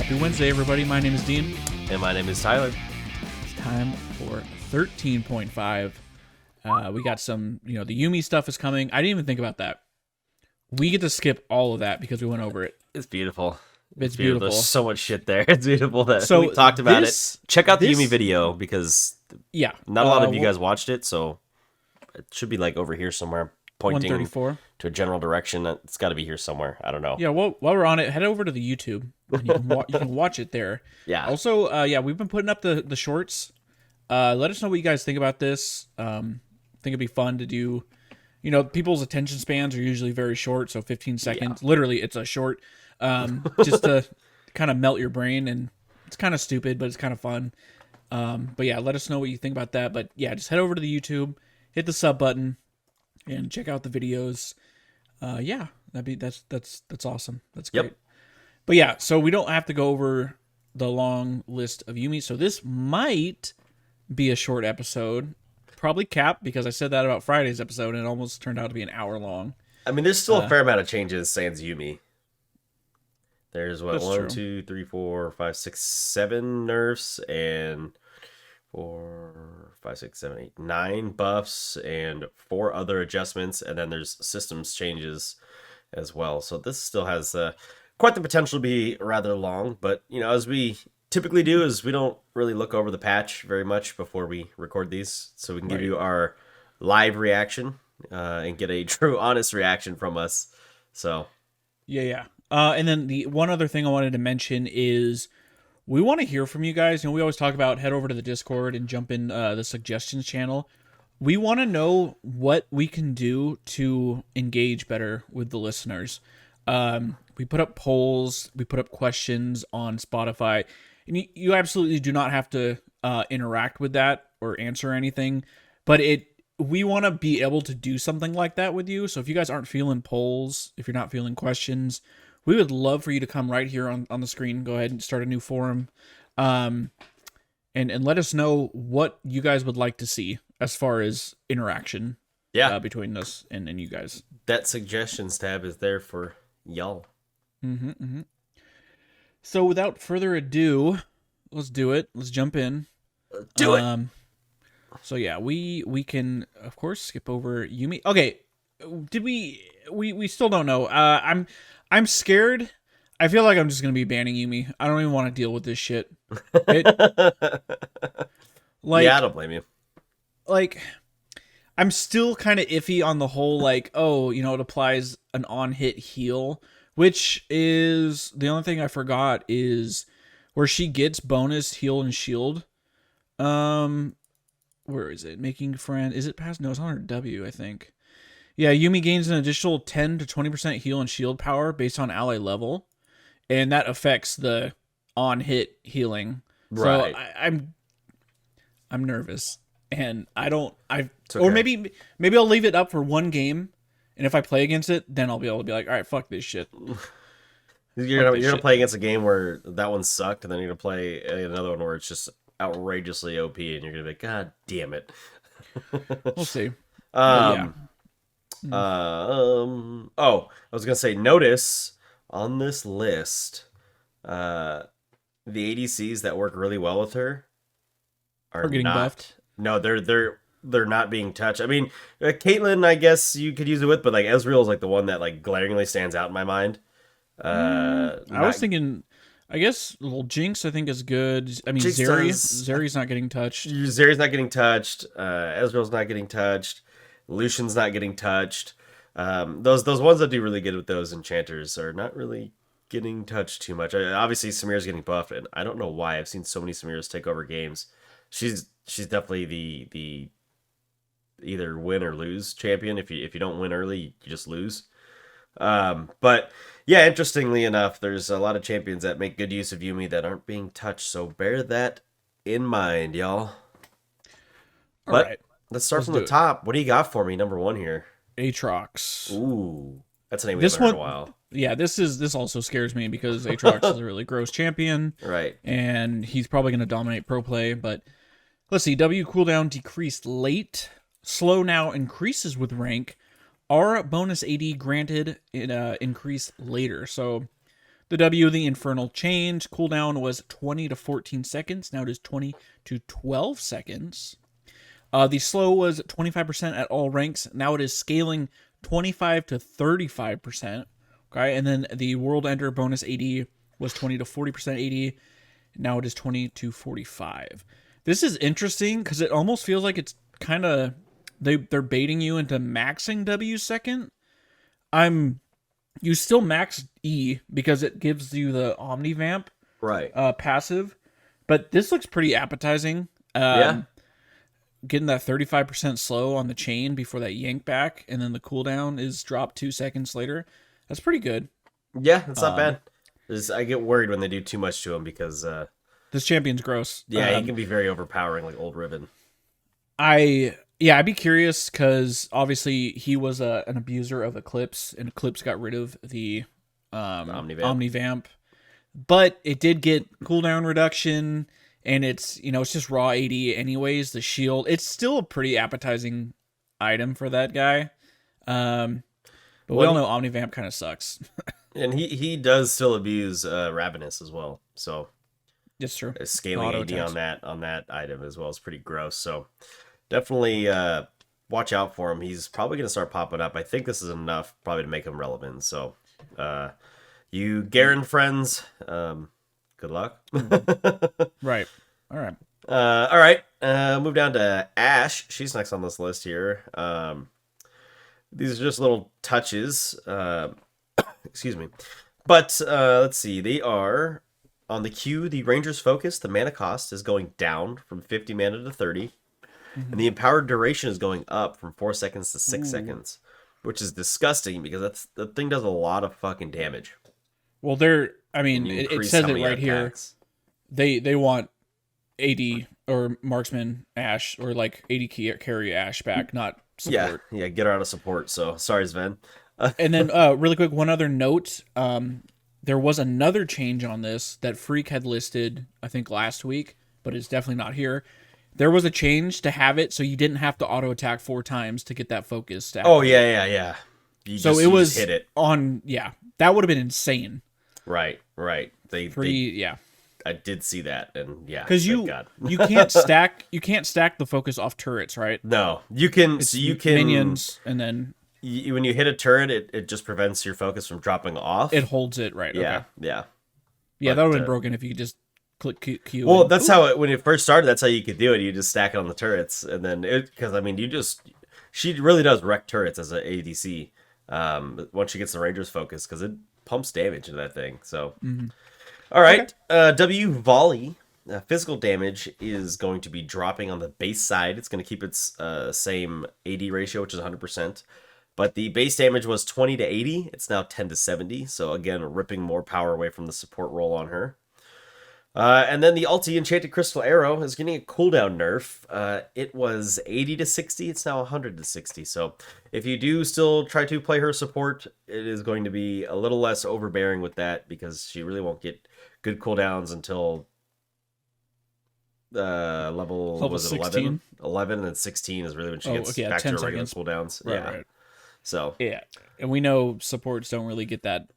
Happy Wednesday, everybody. My name is Dean. And my name is Tyler. It's time for 13.5. We got some, the Yuumi stuff is coming. I didn't even think about that. We get to skip all of that because we went over it. It's beautiful. It's beautiful. There's so much shit there. It's beautiful that So we talked about it. Check out the Yuumi video because not a lot of you guys watched it, so it should be like over here somewhere, pointing 134 to a general direction. It's got to be here somewhere. I don't know. Yeah, well, while we're on it, head over to the YouTube. And you can watch it there. Yeah. Also, we've been putting up the shorts. Let us know what you guys think about this. Think it'd be fun to do. People's attention spans are usually very short, so 15 seconds. Yeah. Literally, it's a short. Just to kind of melt your brain, and it's kind of stupid, but it's kind of fun. But yeah, let us know what you think about that. But yeah, just head over to the YouTube, hit the sub button, and check out the videos. That's awesome. That's great. Yep. But yeah, so we don't have to go over the long list of Yuumi. So this might be a short episode. Probably cap, because I said that about Friday's episode, and it almost turned out to be an hour long. I mean, there's still a fair amount of changes sans Yuumi. There's 1, 2, 3, 4, 5, 6, 7 nerfs, and 4, 5, 6, 7, 8, 9 buffs, and 4 other adjustments, and then there's systems changes as well. So this still has quite the potential to be rather long, but as we typically do, is we don't really look over the patch very much before we record these, so we can give you our live reaction and get a true, honest reaction from us. So yeah. And then the one other thing I wanted to mention is we want to hear from you guys. We always talk about head over to the Discord and jump in the suggestions channel. We want to know what we can do to engage better with the listeners. We put up polls, we put up questions on Spotify, and you absolutely do not have to interact with that or answer anything, but we want to be able to do something like that with you. So if you guys aren't feeling polls, if you're not feeling questions, we would love for you to come right here on the screen. Go ahead and start a new forum, and let us know what you guys would like to see as far as interaction between us and you guys. That suggestions tab is there for y'all. Mm-hmm. So without further ado, let's do it. Let's jump in. Do it. So yeah, we can of course skip over Yuumi. Okay, did we still don't know. I'm scared. I feel like I'm just gonna be banning Yuumi. I don't even want to deal with this shit. Yeah, I don't blame you. Like, I'm still kind of iffy on the whole, it applies an on-hit heal, which is the only thing I forgot is where she gets bonus heal and shield. Where is it? Making friend. Is it past? No, it's on her W, I think. Yeah, Yuumi gains an additional 10 to 20% heal and shield power based on ally level, and that affects the on-hit healing. Right. So I'm nervous, and okay. Or maybe I'll leave it up for one game, and if I play against it, then I'll be able to be like, all right, fuck this shit. You're gonna play against a game where that one sucked, and then you're gonna play another one where it's just outrageously OP, and you're gonna be like, God damn it. We'll see. I was gonna say, notice on this list, the ADCs that work really well with her are getting buffed. No, they're not being touched. I mean, Caitlyn, I guess you could use it with, but Ezreal is the one that glaringly stands out in my mind. I was thinking, I guess little Jinx I think is good. I mean, Zeri's not getting touched. Zeri's not getting touched. Ezreal's not getting touched. Lucian's not getting touched. Those ones that do really good with those enchanters are not really getting touched too much. Obviously, Samir's getting buffed, and I don't know why. I've seen so many Samiras take over games. She's definitely the either win or lose champion. If you don't win early, you just lose. But yeah, interestingly enough, there's a lot of champions that make good use of Yuumi that aren't being touched. So bear that in mind, y'all. All right. Let's start from the top. What do you got for me? Number 1 here. Aatrox. Ooh, that's a name we haven't heard in a while. Yeah, this also scares me because Aatrox is a really gross champion. Right. And he's probably going to dominate pro play. But let's see. W cooldown decreased late. Slow now increases with rank. R bonus AD granted increase later. So The W, the Infernal Change, cooldown was 20 to 14 seconds. Now it is 20 to 12 seconds. The slow was 25% at all ranks. Now it is scaling 25 to 35%. Okay, and then the World Ender bonus AD was 20 to 40% AD. Now it is 20 to 45. This is interesting because it almost feels like it's kind of they're baiting you into maxing W second. You still max E because it gives you the Omnivamp passive, but this looks pretty appetizing. Getting that 35% slow on the chain before that yank back, and then the cooldown is dropped 2 seconds later. That's pretty good. Yeah, it's not bad. I get worried when they do too much to him because this champion's gross. Yeah, he can be very overpowering, like Old Riven. I'd be curious because obviously he was an abuser of Eclipse, and Eclipse got rid of the Omnivamp, but it did get cooldown reduction, and it's just raw 80 anyways. The shield, it's still a pretty appetizing item for that guy, but we all know Omnivamp kind of sucks. And he does still abuse Ravenous as well, so that's true. Scaling AD on that item as well is pretty gross. So definitely watch out for him. He's probably going to start popping up. I think this is enough probably to make him relevant. So you Garen friends, good luck. Right. All right. All right. Move down to Ashe. She's next on this list here. These are just little touches. Excuse me. But let's see. They are on the Q, the Ranger's Focus. The mana cost is going down from 50 mana to 30. Mm-hmm. And the empowered duration is going up from 4 seconds to 6 seconds, which is disgusting because the thing does a lot of fucking damage. Well, it says it right here. They want AD or marksman Ashe or like AD carry Ashe back, not support. Yeah, get her out of support. So sorry, Sven. And then really quick, one other note. There was another change on this that Freak had listed, I think, last week, but it's definitely not here. There was a change to have it so you didn't have to auto attack 4 times to get that focus to activate. Oh, yeah. You just hit it. That would have been insane. Right. I did see that, and because you can't stack the focus off turrets, right? No, you can. Minions, and then when you hit a turret, it just prevents your focus from dropping off. It holds it, right? Yeah, okay. Yeah. That would have been broken if you could just click Q. Well, that's how when it first started. That's how you could do it. You just stack it on the turrets, and then she really does wreck turrets as an ADC. Once she gets the Ranger's Focus, because it pumps damage into that thing. So. Mm-hmm. All right, okay. W Volley. Physical damage is going to be dropping on the base side. It's going to keep its same AD ratio, which is 100%. But the base damage was 20 to 80. It's now 10 to 70. So again, ripping more power away from the support role on her. And then the ulti Enchanted Crystal Arrow is getting a cooldown nerf. It was 80 to 60. It's now 100 to 60. So if you do still try to play her support, it is going to be a little less overbearing with that because she really won't get good cooldowns until level was it 11? 11 and then 16 is really when she gets back to her regular cooldowns. Right. So and we know supports don't really get that.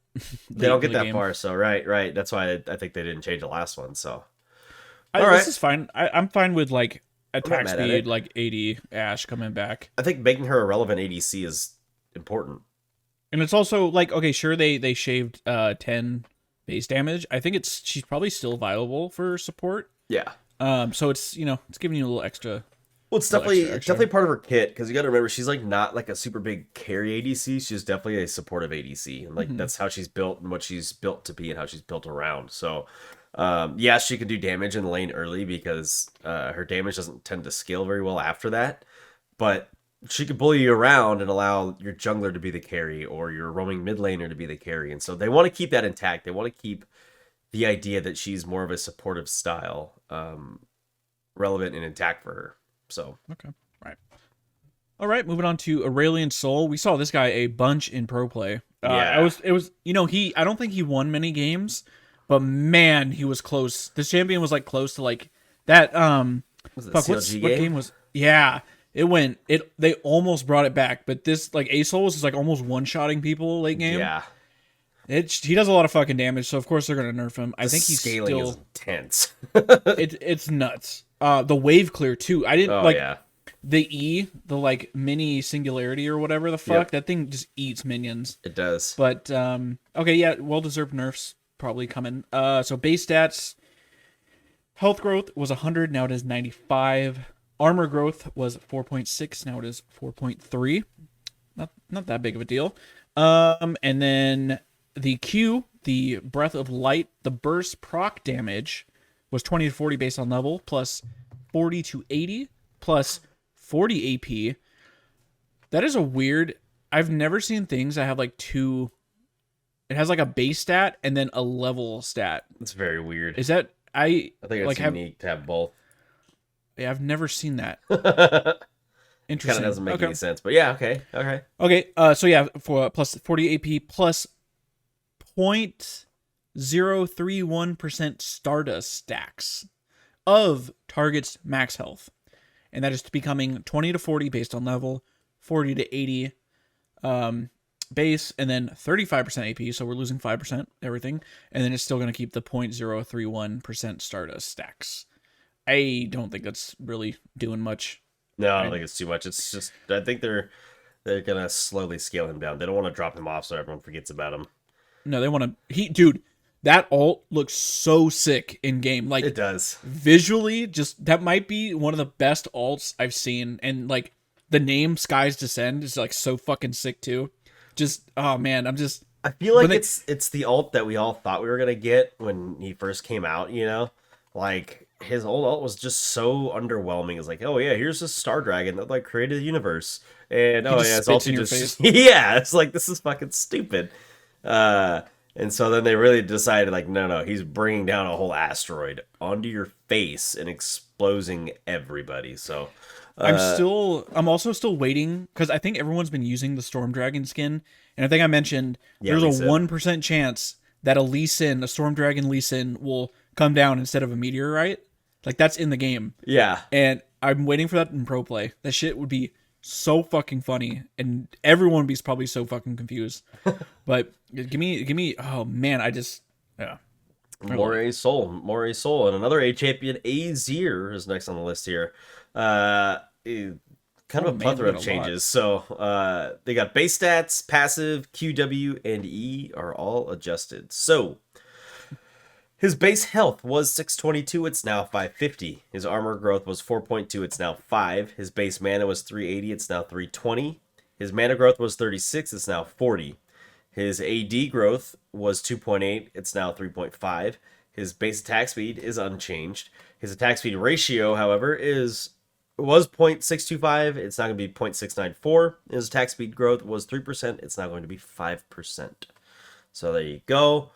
They don't get that far. So right. That's why I think they didn't change the last one. So this is fine. I'm fine with like attack speed, like 80 Ashe coming back. I think making her a relevant ADC is important. And it's also like, okay, sure they shaved 10 base damage. I think she's probably still viable for support. Yeah. So it's it's giving you a little extra. Well, it's definitely part of her kit because you got to remember she's like not like a super big carry ADC. She's definitely a supportive ADC, and like that's how she's built and what she's built to be and how she's built around. So, she can do damage in the lane early because her damage doesn't tend to scale very well after that, but she could bully you around and allow your jungler to be the carry or your roaming mid laner to be the carry. And so they want to keep that intact. They want to keep the idea that she's more of a supportive style relevant and intact for her. So okay, right. All right, moving on to Aurelion Sol. We saw this guy a bunch in pro play. It was I don't think he won many games, but man, he was close. This champion was like close to like that. Was it CLG what game was? Yeah. They almost brought it back, but this like ASOL was like almost one-shotting people late game. Yeah. He does a lot of fucking damage, so of course they're gonna nerf him. I think he's scaling is still intense. it's nuts. The wave clear too. I didn't Yeah. the E, the like mini singularity or whatever the fuck. Yep. That thing just eats minions. It does. But okay, yeah, well deserved nerfs probably coming. So base stats, health growth was 100, now it is 95. Armor growth was 4.6, now it is 4.3. Not that big of a deal. And then the Q, the Breath of Light, the burst proc damage was 20 to 40 based on level, plus 40 to 80, plus 40 AP. That is a weird. I've never seen things that have like two. It has like a base stat and then a level stat. It's very weird. Is that I think it's like unique to have both. Yeah, I've never seen that. Interesting. Kind of doesn't make any sense, but yeah, okay. Okay, so yeah, for plus 40 AP plus 0.031% Stardust stacks of target's max health. And that is becoming 20 to 40 based on level, 40 to 80 base, and then 35% AP, so we're losing 5% everything, and then it's still going to keep the 0.031% Stardust stacks. I don't think that's really doing much. No, I don't think it's too much. It's just, I think they're gonna slowly scale him down. They don't want to drop him off so everyone forgets about him. No, they want to. Dude, that ult looks so sick in game. Like, it does visually. Just that might be one of the best ults I've seen, and like the name Skies Descend is like so fucking sick too. Just oh man, I feel like it's the ult that we all thought we were gonna get when he first came out. You know, like. His old ult was just so underwhelming. It's like, oh yeah, here's a Star Dragon that like created the universe, and oh yeah, it's also just yeah, it's like this is fucking stupid. And so then they really decided like, no, he's bringing down a whole asteroid onto your face and exploding everybody. So I'm also still waiting because I think everyone's been using the Storm Dragon skin, and I think I mentioned there's a 1% chance that a Storm Dragon Lee Sin will come down instead of a meteorite. Like, that's in the game. Yeah. And I'm waiting for that in pro play. That shit would be so fucking funny. And everyone would be probably so fucking confused. But give me, oh man, yeah. Moray Soul. And another A champion, Azir, is next on the list here. Kind of a plethora of changes. So they got base stats, passive, QW, and E are all adjusted. So his base health was 622, it's now 550. His armor growth was 4.2, it's now 5. His base mana was 380, it's now 320. His mana growth was 36, it's now 40. His AD growth was 2.8, it's now 3.5. His base attack speed is unchanged. His attack speed ratio, however, was 0.625, it's now going to be 0.694. His attack speed growth was 3%, it's now going to be 5%. So there you go.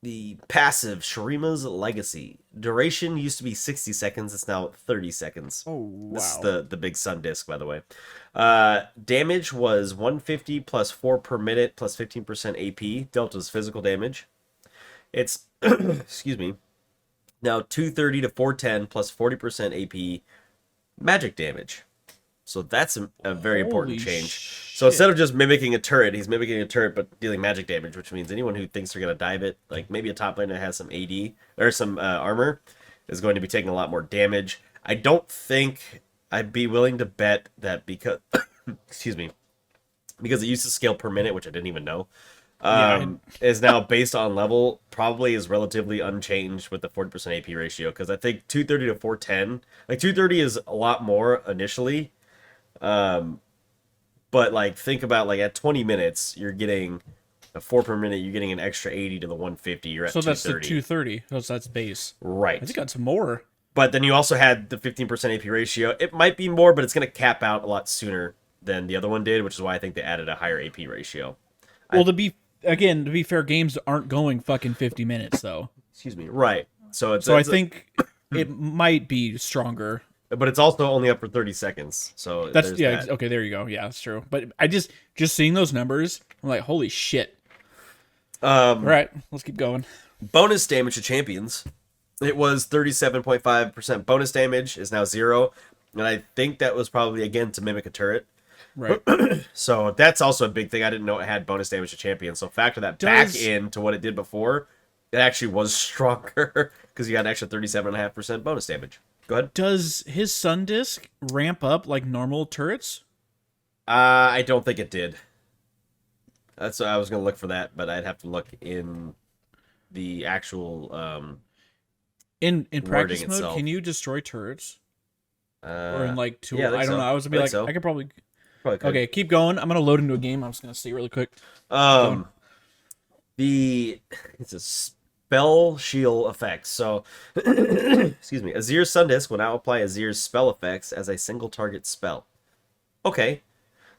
The passive, Shurima's Legacy. Duration used to be 60 seconds. It's now 30 seconds. Oh, wow. This is the big sun disc, by the way. Damage was 150 plus 4 per minute plus 15% AP. Delta's physical damage. It's, excuse me, now 230 to 410 plus 40% AP magic damage. So that's a very important change. So instead of just mimicking a turret, he's mimicking a turret but dealing magic damage, which means anyone who thinks they're going to dive it, like maybe a top laner that has some AD or some armor, is going to be taking a lot more damage. I don't think I'd be willing to bet that because, excuse me, because it used to scale per minute, which I didn't even know, is now based on level, probably is relatively unchanged with the 40% AP ratio, because I think 230 to 410, like 230 is a lot more initially. But like think about like at 20 minutes you're getting a 4 per minute, you're getting an extra 80 to the 150, you're at 230. So that's the 230. That's base. Right. I think that's more. But then you also had the 15% AP ratio. It might be more, but it's going to cap out a lot sooner than the other one did, which is why I think they added a higher AP ratio. Well, to be fair, games aren't going fucking 50 minutes though. Excuse me. Right. So I think it might be stronger. But it's also only up for 30 seconds. So okay, there you go. Yeah, that's true. But I just seeing those numbers, I'm like, holy shit. All right, let's keep going. Bonus damage to champions. It was 37.5% bonus damage, is now 0. And I think that was probably, again, to mimic a turret. Right. So that's also a big thing. I didn't know it had bonus damage to champion. So factor that back into what it did before. It actually was stronger because you got an extra 37.5% bonus damage. Go ahead. Does his Sun Disc ramp up like normal turrets? I don't think it did. That's I was gonna look for that, but I'd have to look in the actual In practice wording mode, itself. can you destroy turrets? Or in Uh, like tool? yeah, I don't so. know. I was gonna be like, So. I could probably. Probably could. Okay, keep going. I'm gonna load into a game. I'm just gonna see really quick. Keep going. It's a spell shield effect. So, excuse me. Azir's Sun Disc will now apply Azir's spell effects as a single target spell. Okay.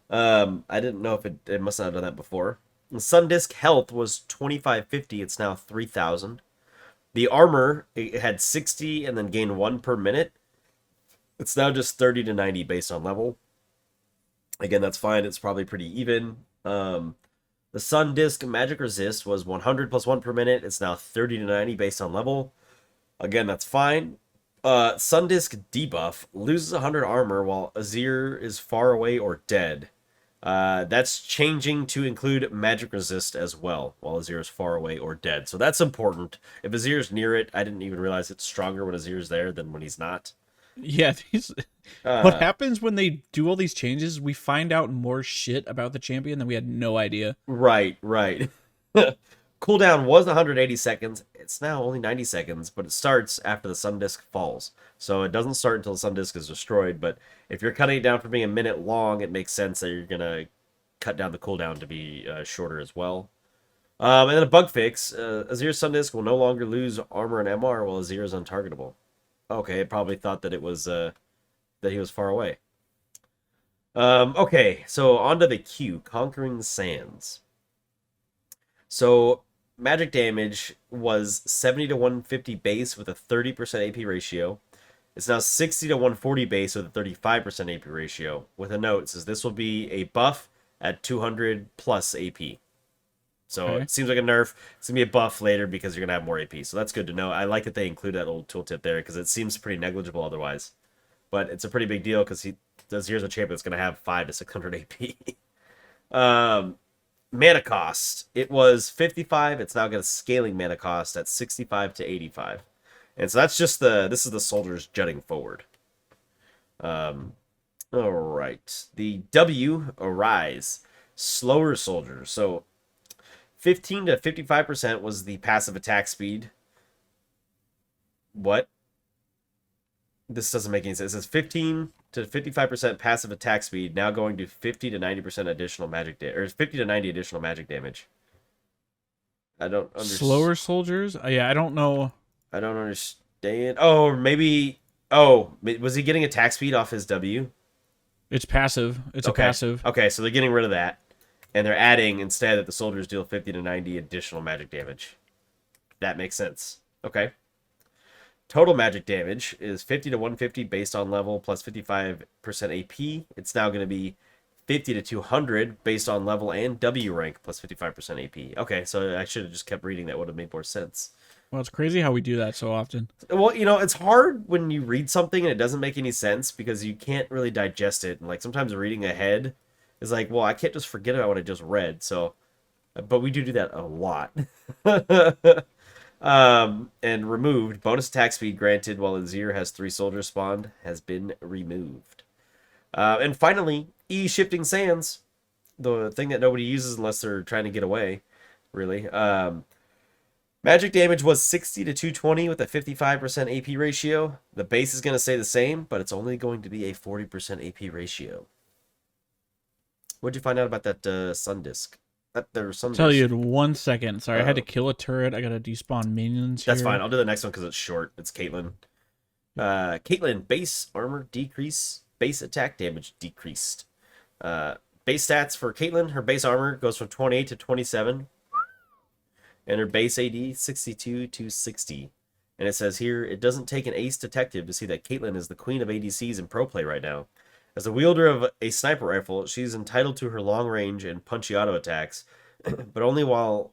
I didn't know if it must not have done that before. The Sun Disc health was 2550. It's now 3000. The armor, it had 60 and then gained 1 per minute. It's now just 30 to 90 based on level. Again, that's fine. It's probably pretty even. The Sun Disc Magic Resist was 100 plus 1 per minute. It's now 30 to 90 based on level. Again, that's fine. Sun Disc Debuff loses 100 armor while Azir is far away or dead. That's changing to include Magic Resist as well while Azir is far away or dead. So that's important. If Azir's near it, I didn't even realize it's stronger when Azir's there than when he's not. Yeah, what happens when they do all these changes? We find out more shit about the champion than we had no idea. Right. Cooldown was 180 seconds. It's now only 90 seconds, but it starts after the Sun Disc falls. So it doesn't start until the Sun Disc is destroyed, but if you're cutting it down from being a minute long, it makes sense that you're going to cut down the cooldown to be shorter as well. And then a bug fix. Azir's Sun Disc will no longer lose armor and MR while Azir is untargetable. Okay, it probably thought that it was that he was far away. Okay, so on to the Q, Conquering the Sands. So magic damage was 70 to 150 base with a 30% AP ratio. It's now 60 to 140 base with a 35% AP ratio. With a note, it says this will be a buff at 200 plus AP. So Okay. it seems like a nerf. It's going to be a buff later because you're going to have more AP. So that's good to know. I like that they include that little tooltip there because it seems pretty negligible otherwise. But it's a pretty big deal because here's a champion that's going to have 5 to 600 AP. Mana cost. It was 55. It's now got a scaling mana cost at 65 to 85. And so that's just this is the soldiers jutting forward. All right. The W, Arise. Slower soldiers. So 15 to 55% was the passive attack speed. What? This doesn't make any sense. It says 15 to 55% passive attack speed, now going to 50 to 90% additional magic damage, or 50 to 90 additional magic damage. I don't understand. Slower soldiers? Yeah, I don't know. I don't understand. Oh, maybe. Oh, was he getting attack speed off his W? It's passive. It's a passive. Okay, so they're getting rid of that. And they're adding instead that the soldiers deal 50 to 90 additional magic damage. That makes sense. Okay. Total magic damage is 50 to 150 based on level plus 55% AP. It's now going to be 50 to 200 based on level and W rank plus 55% AP. Okay, so I should have just kept reading. That would have made more sense. Well, it's crazy how we do that so often. Well, it's hard when you read something and it doesn't make any sense because you can't really digest it. And like sometimes reading ahead is like, well, I can't just forget about what I just read. So, but we do that a lot. And removed. Bonus attack speed granted while Azir has 3 soldiers spawned has been removed. And finally, E Shifting Sands. The thing that nobody uses unless they're trying to get away, really. Magic damage was 60 to 220 with a 55% AP ratio. The base is going to stay the same, but it's only going to be a 40% AP ratio. What'd you find out about that Sun Disc? There was some. Tell you in 1 second. Sorry, I had to kill a turret. I gotta despawn minions here. That's fine. I'll do the next one because it's short. It's Caitlyn. Caitlyn, base armor decrease, base attack damage decreased. Base stats for Caitlyn, her base armor goes from 28 to 27. And her base AD, 62 to 60. And it says here, it doesn't take an ace detective to see that Caitlyn is the queen of ADCs in pro play right now. As the wielder of a sniper rifle, she's entitled to her long range and punchy auto attacks, but only while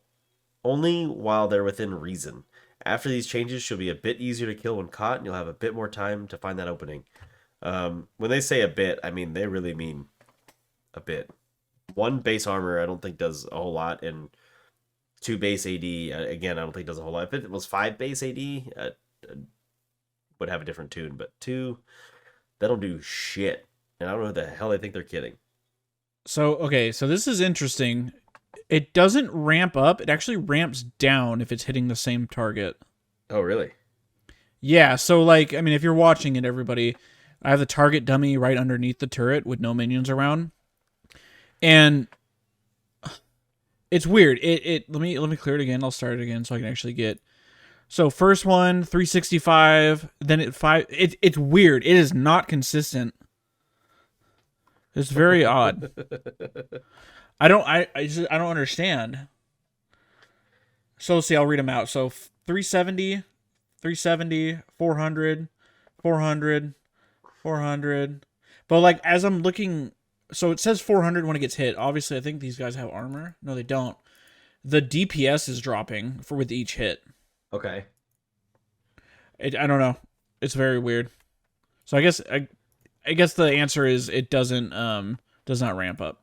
they're within reason. After these changes, she'll be a bit easier to kill when caught, and you'll have a bit more time to find that opening. When they say a bit, I mean they really mean a bit. 1 base armor, I don't think does a whole lot, and 2 base AD, again, I don't think does a whole lot. If it was 5 base AD, would have a different tune, but 2, they don't do shit. And I don't know what the hell they think they're kidding. So, okay, so this is interesting. It doesn't ramp up. It actually ramps down if it's hitting the same target. Oh, really? Yeah, so, like, I mean, if you're watching it, everybody, I have the target dummy right underneath the turret with no minions around. And it's weird. Let me clear it again. I'll start it again so I can actually get. So first one 365, then it's weird. It is not consistent. It's very odd. I don't understand. So let's see, I'll read them out. So 370, 400, 400, 400. But like as I'm looking, so it says 400 when it gets hit. Obviously, I think these guys have armor. No, they don't. The DPS is dropping with each hit. Okay. I don't know. It's very weird. So I guess the answer is it does not ramp up.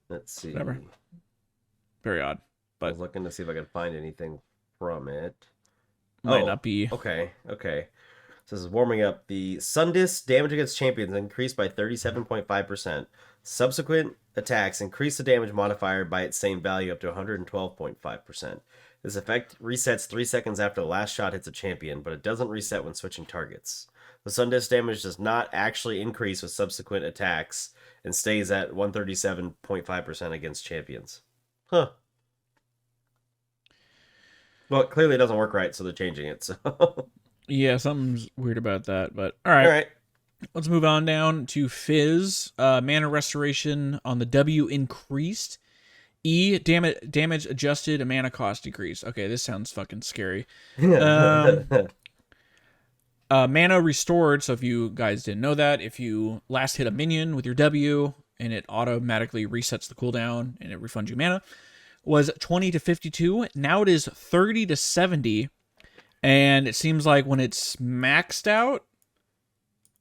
Let's see. Whatever. Very odd. But I was looking to see if I could find anything from it. Might not be. Okay. So this is warming up. The Sundis damage against champions increased by 37.5%. Subsequent attacks increase the damage modifier by its same value up to 112.5%. This effect resets 3 seconds after the last shot hits a champion, but it doesn't reset when switching targets. The Sundis damage does not actually increase with subsequent attacks and stays at 137.5% against champions. Huh. Well, clearly it doesn't work right, so they're changing it. So yeah, something's weird about that. But all right. Let's move on down to Fizz. Mana restoration on the W increased. E, damage adjusted, a mana cost decrease. Okay, this sounds fucking scary. Mana restored, so if you guys didn't know that, if you last hit a minion with your W and it automatically resets the cooldown and it refunds you mana, was 20 to 52. Now it is 30 to 70. And it seems like when it's maxed out,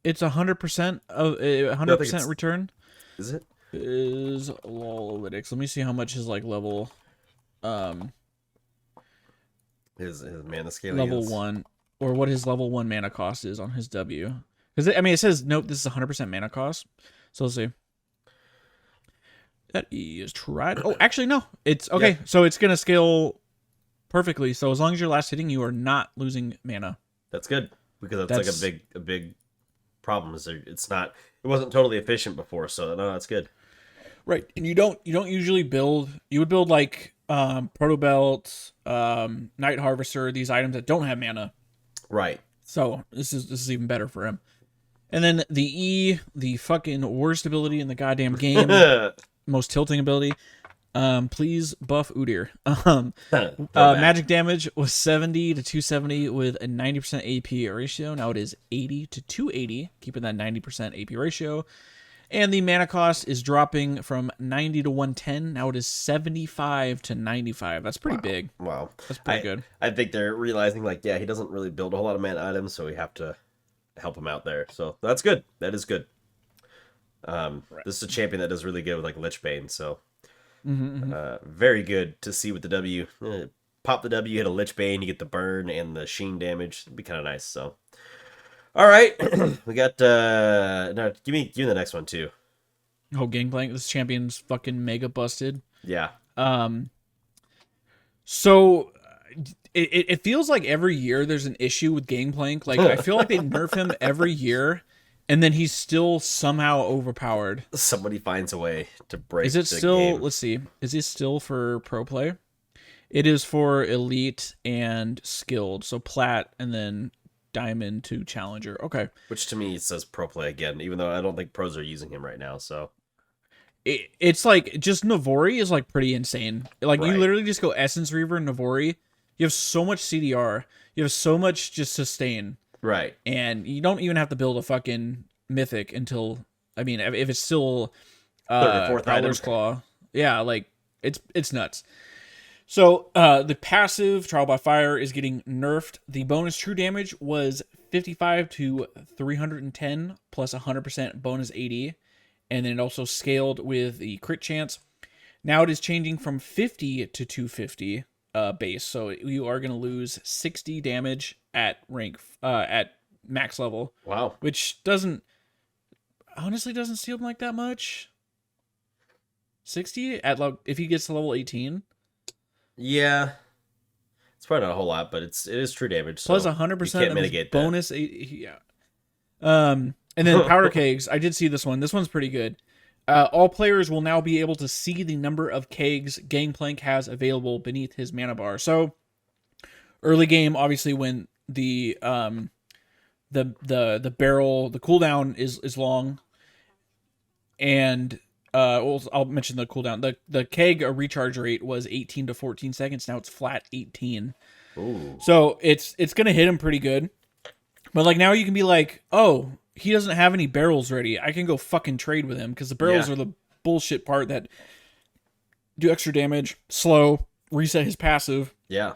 it's 100% of 100% return. Is it? Is Lolalytics. Let me see how much his like level his mana scaling level is. 1 or what his level 1 mana cost is on his W. Because I mean it says nope, this is 100% mana cost. So let's see. That is tried. Oh, actually no. It's okay. Yeah. So it's gonna scale perfectly. So as long as you're last hitting, you are not losing mana. That's good because that's like a big problem. Is it wasn't totally efficient before, so no, that's good. Right, and you don't usually build. You would build like Proto Belt, Night Harvester, these items that don't have mana. Right. So this is even better for him. And then the E, the fucking worst ability in the goddamn game, most tilting ability. Please buff Udyr. Magic damage was 70 to 270 with a 90% AP ratio. Now it is 80 to 280, keeping that 90% AP ratio. And the mana cost is dropping from 90 to 110. Now it is 75 to 95. That's pretty big. Wow. That's pretty good. I think they're realizing, like, yeah, he doesn't really build a whole lot of mana items, so we have to help him out there. So that's good. That is good. This is a champion that does really good with, like, Lich Bane, so very good to see with the W. Pop the W, hit a Lich Bane, you get the burn and the sheen damage. It'd be kind of nice, so... All right, we got. No, give me the next one too. Oh, Gangplank! This champion's fucking mega busted. Yeah. So it feels like every year there's an issue with Gangplank. Like I feel like they nerf him every year, and then he's still somehow overpowered. Somebody finds a way to break. Is it still? Game. Let's see. Is it still for pro play? It is for elite and skilled. So plat and then diamond to challenger. Okay. Which to me says pro play again, even though I don't think pros are using him right now. So it's like just Navori is like pretty insane. Like you literally just go Essence Reaver and Navori. You have so much CDR. You have so much just sustain. Right. And you don't even have to build a fucking mythic until, I mean, if it's still Prowler's Claw. Yeah, like it's nuts. So, the passive, Trial by Fire, is getting nerfed. The bonus true damage was 55 to 310 plus 100% bonus AD. and then it also scaled with the crit chance. Now it is changing from 50 to 250 base, so you are going to lose 60 damage at at max level. Wow. Which honestly doesn't seem like that much. 60 if he gets to level 18. Yeah. It's probably not a whole lot, but it is true damage. So plus 100% of his bonus. Yeah. And then powder kegs. I did see this one. This one's pretty good. All players will now be able to see the number of kegs Gangplank has available beneath his mana bar. So early game, obviously, when the barrel, the cooldown is long, and I'll mention the cooldown. The keg recharge rate was 18 to 14 seconds. Now it's flat 18. Ooh. So it's gonna hit him pretty good. But like now you can be like, oh, he doesn't have any barrels ready. I can go fucking trade with him because the barrels are the bullshit part that do extra damage, slow, reset his passive. Yeah.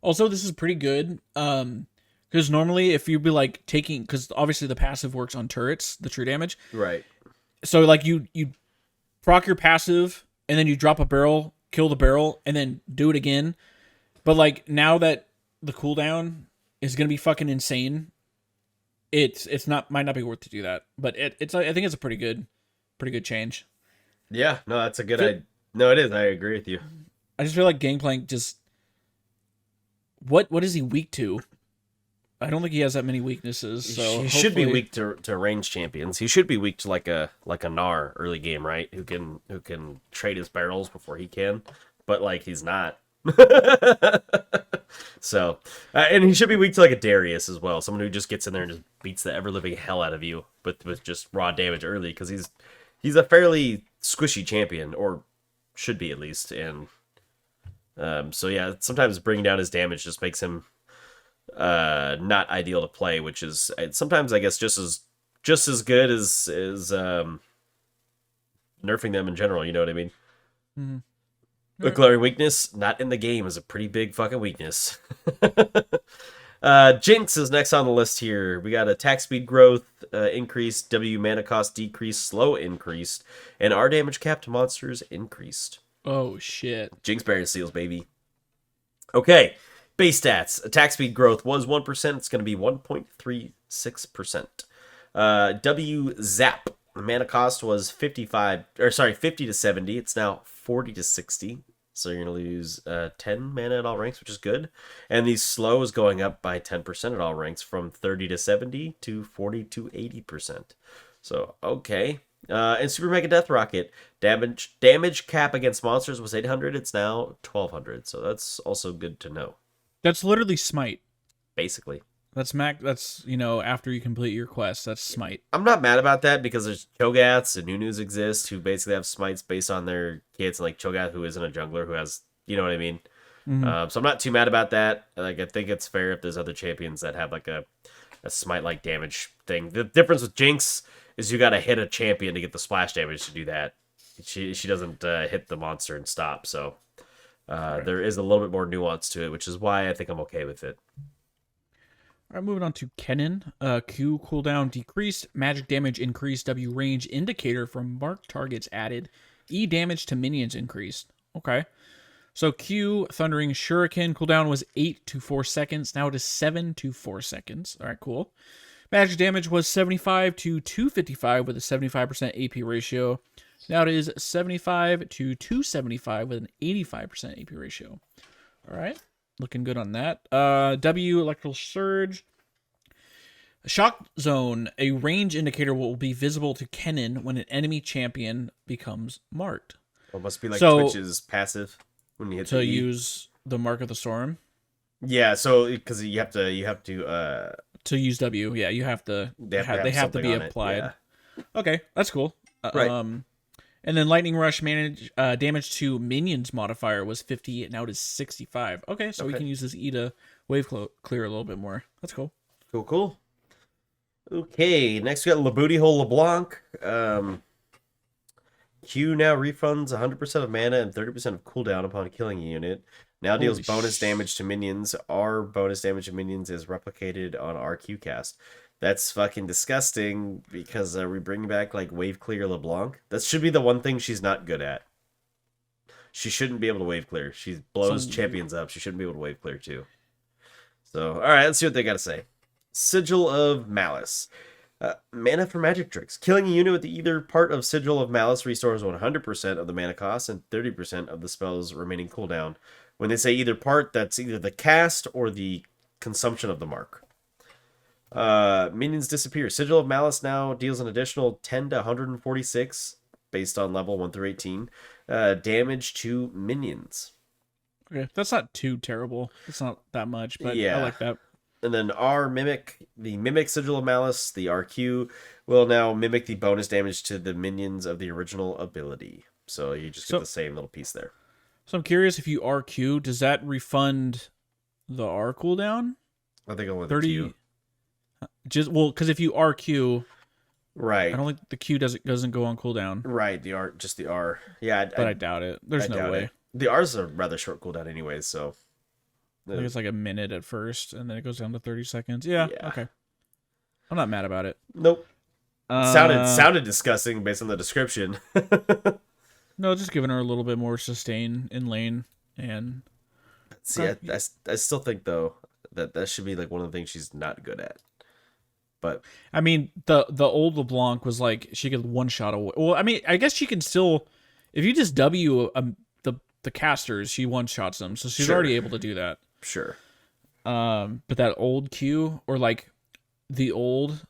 Also, this is pretty good. Because normally if you'd be like because obviously the passive works on turrets, the true damage. Right. So like you proc your passive and then you drop a barrel, kill the barrel, and then do it again. But like now that the cooldown is gonna be fucking insane, might not be worth to do that. But I think it's a pretty good change. Yeah, no, that's a good No, it is. I agree with you. I just feel like Gangplank just what is he weak to? I don't think he has that many weaknesses. So he should be weak to range champions. He should be weak to like a Gnar early game, right? Who can trade his barrels before he can, but like he's not. So, and he should be weak to like a Darius as well, someone who just gets in there and just beats the ever living hell out of you with just raw damage early because he's a fairly squishy champion, or should be at least, and so yeah, sometimes bringing down his damage just makes him not ideal to play, which is sometimes I guess just as good as nerfing them in general. You know what I mean? Mm-hmm. A glaring weakness, not in the game, is a pretty big fucking weakness. Jinx is next on the list here. We got attack speed growth increased, W mana cost decreased, slow increased, and R damage cap to monsters increased. Oh shit! Jinx Baron Seals, baby. Okay, base stats. Attack speed growth was 1%. It's going to be 1.36%. W zap. Mana cost was 50 to 70. It's now 40 to 60. So you're going to lose 10 mana at all ranks, which is good. And the slow is going up by 10% at all ranks from 30 to 70 to 40 to 80%. So, okay. And Super Mega Death Rocket, damage cap against monsters was 800. It's now 1200. So that's also good to know. That's literally Smite. Basically. That's after you complete your quest, that's Smite. I'm not mad about that because there's Cho'Gaths and Nunus exist who basically have Smites based on their kits, and like Cho'Gath who isn't a jungler who has, you know what I mean? Mm-hmm. So I'm not too mad about that. Like I think it's fair if there's other champions that have like a Smite-like damage thing. The difference with Jinx is you got to hit a champion to get the splash damage to do that. She doesn't hit the monster and stop, so there is a little bit more nuance to it, which is why I think I'm okay with it. All right, moving on to Kennen. Q cooldown decreased, magic damage increased, W range indicator from marked targets added, E damage to minions increased. Okay. So Q Thundering Shuriken cooldown was 8 to 4 seconds. Now it is 7 to 4 seconds. All right, cool. Magic damage was 75 to 255 with a 75% AP ratio. Now it is 75 to 275 with an 85% AP ratio. All right. Looking good on that. W, Electrical Surge. Shock Zone. A range indicator will be visible to Kennen when an enemy champion becomes marked. Well, it must be like Twitch's passive when you hit to use the Mark of the Storm. Yeah, so because you have to to use W. Yeah, you have to. They have to be applied. Yeah. Okay, that's cool. Right. And then Lightning Rush damage to minions modifier was 50. Now it is 65. Okay, so we can use this E to wave clear a little bit more. That's cool. Cool. Okay, next we got Le Booty Hole LeBlanc. Q now refunds 100% of mana and 30% of cooldown upon killing a unit. Now deals bonus damage to minions. R bonus damage to minions is replicated on our Q cast. That's fucking disgusting because are we bringing back like wave clear LeBlanc? That should be the one thing she's not good at. She shouldn't be able to wave clear. She blows So champions up. She shouldn't be able to wave clear too. So, all right, let's see what they got to say. Sigil of Malice. Mana for magic tricks. Killing a unit with either part of Sigil of Malice restores 100% of the mana cost and 30% of the spell's remaining cooldown. When they say either part, that's either the cast or the consumption of the mark. Minions disappear. Sigil of Malice now deals an additional 10 to 146 based on level 1 through 18 damage to minions. okay, that's not too terrible. It's not that much, but Yeah. I like that. And then our Mimic, the Mimic Sigil of Malice, the RQ, will now mimic the bonus damage to the minions of the original ability. So you just get the same little piece there. So I'm curious, if you RQ, does that refund the R cooldown? I think only the 30. Q. Just because if you RQ, Right. I don't think the Q doesn't go on cooldown. Right, the R, just the R. Yeah, But I doubt it. There's no way. The R's a rather short cooldown anyways, so. I think it's like a minute at first, and then it goes down to 30 seconds. Yeah. Okay. I'm not mad about it. Nope. Sounded disgusting based on the description. No, just giving her a little bit more sustain in lane, and See, I still think though that should be like one of the things she's not good at. But I mean, the old LeBlanc was like she could one shot away. Well, I mean, I guess she can still, if you just W the casters, she one shots them, so she's Sure. already able to do that. sure. But that old Q, or like the old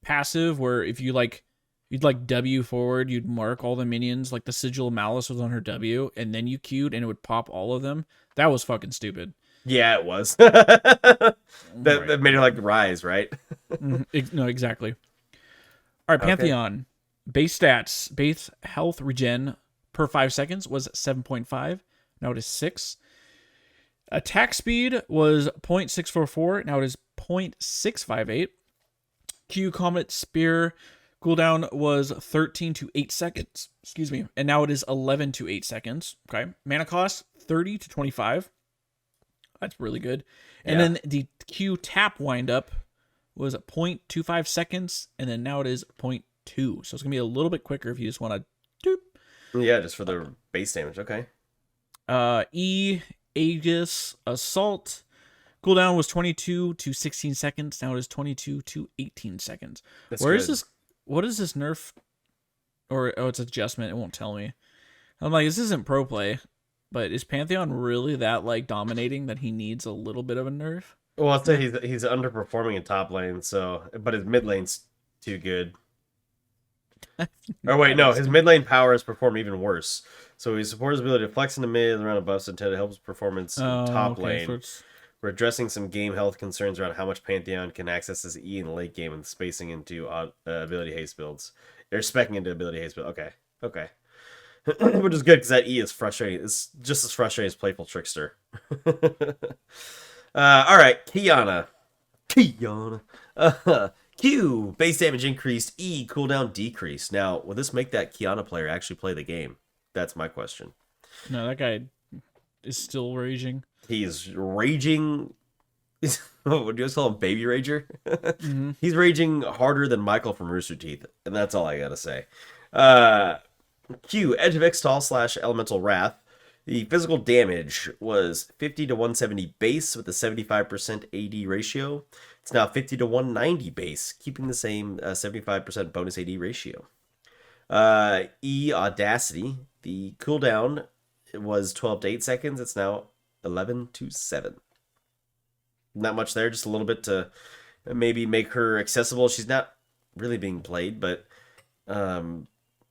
passive, where if you like, you'd like W forward, you'd mark all the minions, like the Sigil of Malice was on her W, and then you Q'd and it would pop all of them. That was fucking stupid. Yeah, it was. that made her like Rise, right? No, exactly. All right, Pantheon. Base stats, base health regen per 5 seconds was 7.5. Now it is 6. Attack speed was 0.644. Now it is 0.658. Q Comet Spear cooldown was 13 to 8 seconds. Excuse me. And now it is 11 to 8 seconds. Okay. Mana cost 30 to 25. That's really good. And then the Q tap windup was 0.25 seconds. And then now it is 0.2. So it's going to be a little bit quicker if you just want to doop. Yeah, just for the base damage. Okay. Aegis Assault cooldown was 22 to 16 seconds. Now it is 22 to 18 seconds. Where is this? What is this nerf? Or it's adjustment. It won't tell me. I'm like, this isn't pro play, but is Pantheon really that like dominating that he needs a little bit of a nerf? Well, I'll say he's underperforming in top lane, so but his mid lane's too good. Or wait, no, his mid lane power has performed even worse. So he supports his ability to flex in the mid and around buffs intended to help his performance in top lane. So we're addressing some game health concerns around how much Pantheon can access his E in the late game and spacing into ability haste builds. They're specking into ability haste build. Okay. Which is good because that E is frustrating. It's just as frustrating as Playful Trickster. All right, Qiyana. Q, base damage increased, E, cooldown decreased. Now, will this make that Qiyana player actually play the game? That's my question. No, that guy is still raging. He is raging. What do you guys call him? Baby Rager? Mm-hmm. He's raging harder than Michael from Rooster Teeth. And that's all I gotta say. Q, Edge of Ixtal / Elemental Wrath. The physical damage was 50 to 170 base with a 75% AD ratio. It's now 50 to 190 base, keeping the same 75% bonus AD ratio. E, Audacity. The cooldown was 12 to 8 seconds. It's now 11 to 7. Not much there, just a little bit to maybe make her accessible. She's not really being played, but I